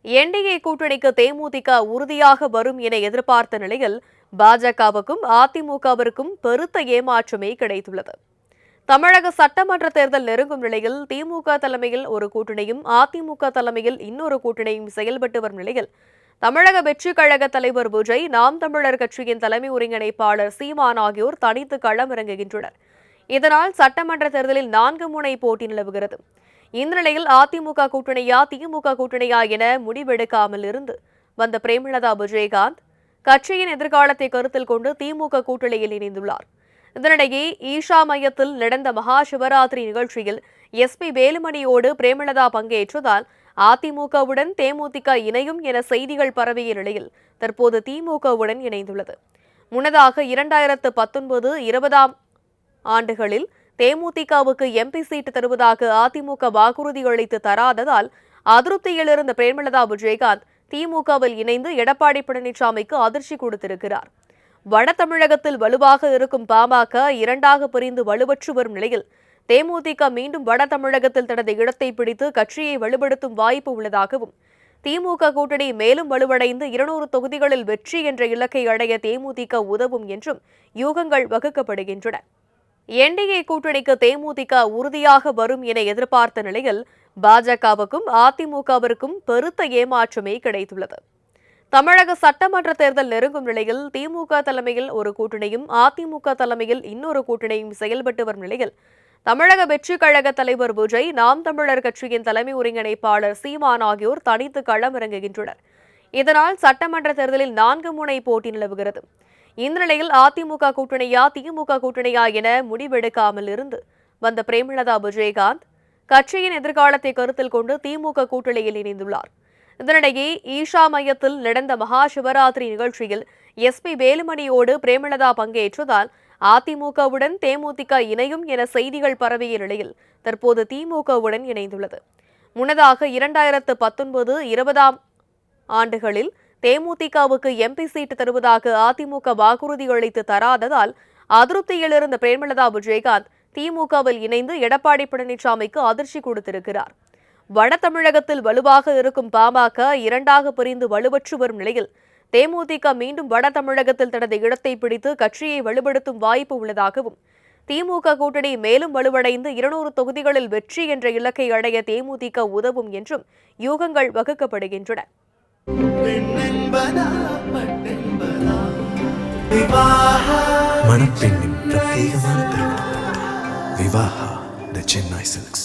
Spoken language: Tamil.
என்டிஏ கூட்டணிக்கு தேமுதிக உறுதியாக வரும் என எதிர்பார்த்த நிலையில் பாஜகவுக்கும் அதிமுகவிற்கும் பெருத்த ஏமாற்றமே கிடைத்துள்ளது. தமிழக சட்டமன்ற தேர்தல் நெருங்கும் நிலையில் திமுக தலைமையில் ஒரு கூட்டணியும் அதிமுக தலைமையில் இன்னொரு கூட்டணியும் செயல்பட்டு வரும் நிலையில் தமிழக வெற்றிக் கழக தலைவர் விஜய், நாம் தமிழர் கட்சியின் தலைமை ஒருங்கிணைப்பாளர் சீமான் ஆகியோர் தனித்து களமிறங்குகின்றனர். இதனால் சட்டமன்ற தேர்தலில் 4 முனை போட்டி நிலவுகிறது. இந்த நிலையில் அதிமுக கூட்டணியா திமுக கூட்டணியா என முடிவெடுக்காமல் இருந்து வந்த பிரேமலதா விஜயகாந்த் கட்சியின் எதிர்காலத்தை கருத்தில் கொண்டு திமுக கூட்டணியில் இணைந்துள்ளார். இதனிடையே ஈஷா மையத்தில் நடந்த மகா சிவராத்திரி நிகழ்ச்சியில் SP வேலுமணியோடு பிரேமலதா பங்கேற்றதால் அதிமுகவுடன் தேமுதிக இணையும் என செய்திகள் பரவிய நிலையில் தற்போது திமுகவுடன் இணைந்துள்ளது. முன்னதாக 2019-20 ஆண்டுகளில் தேமுதிகவுக்கு MP சீட்டு தருவதாக அதிமுக வாக்குறுதி அளித்து தராததால் அதிருப்தியில் இருந்த பிரேமலதா விஜயகாந்த் திமுகவில் இணைந்து எடப்பாடி பழனிசாமிக்கு அதிர்ச்சி கொடுத்திருக்கிறார். வட தமிழகத்தில் வலுவாக இருக்கும் பாமக இரண்டாக பிரிந்து வலுவற்று வரும் நிலையில் தேமுதிக மீண்டும் வட தமிழகத்தில் தனது இடத்தை பிடித்து கட்சியை வலுப்படுத்தும் வாய்ப்பு உள்ளதாகவும், திமுக கூட்டணி மேலும் வலுவடைந்து 200 தொகுதிகளில் வெற்றி என்ற இலக்கை அடைய தேமுதிக உதவும் என்றும் யூகங்கள் வகுக்கப்படுகின்றன. என்டிஏ கூட்டணிக்கு தேமுதிக உறுதியாக வரும் என எதிர்பார்த்த நிலையில் பாஜகவுக்கும் அதிமுகவிற்கும் பெருத்த ஏமாற்றமே கிடைத்துள்ளது. தமிழக சட்டமன்ற தேர்தல் நெருங்கும் நிலையில் திமுக தலைமையில் ஒரு கூட்டணியும் அதிமுக தலைமையில் இன்னொரு கூட்டணியும் செயல்பட்டு வரும் நிலையில் தமிழக வெற்றிக் கழக தலைவர் விஜய், நாம் தமிழர் கட்சியின் தலைமை ஒருங்கிணைப்பாளர் சீமான் ஆகியோர் தனித்து களமிறங்குகின்றனர். இதனால் சட்டமன்ற தேர்தலில் 4 முனை போட்டி நிலவுகிறது. இந்த நிலையில் அதிமுக கூட்டணியா திமுக கூட்டணியா என முடிவெடுக்காமல் இருந்து வந்த பிரேமலதா விஜயகாந்த் கட்சியின் எதிர்காலத்தை கருத்தில் கொண்டு திமுக கூட்டணியில் இணைந்துள்ளார். இதனிடையே ஈஷா மையத்தில் நடந்த மகா சிவராத்திரி நிகழ்ச்சியில் SP வேலுமணியோடு பிரேமலதா பங்கேற்றதால் அதிமுகவுடன் தேமுதிக இணையும் என செய்திகள் பரவிய நிலையில் தற்போது திமுகவுடன் இணைந்துள்ளது. முன்னதாக 2019-20 ஆண்டுகளில் தேமுதிகவுக்கு MP சீட்டு தருவதாக அதிமுக வாக்குறுதி அளித்து தராததால் அதிருப்தியில் இருந்த பிரேமலதா விஜயகாந்த் திமுகவில் இணைந்து எடப்பாடி பழனிசாமிக்கு அதிர்ச்சி கொடுத்திருக்கிறார். வட தமிழகத்தில் வலுவாக இருக்கும் பாமக இரண்டாக பிரிந்து வலுவற்று வரும் நிலையில் தேமுதிக மீண்டும் வட தமிழகத்தில் தனது இடத்தை பிடித்து கட்சியை வலுப்படுத்தும் வாய்ப்பு உள்ளதாகவும், திமுக கூட்டணி மேலும் வலுவடைந்து 200 தொகுதிகளில் வெற்றி என்ற இலக்கை அடைய தேமுதிக உதவும் என்றும் யூகங்கள் வகுக்கப்படுகின்றன. மணப்பெண்ணின் பிரத்யேகமான திருமணம் விவாஹா தி சென்னை சில்க்ஸ்.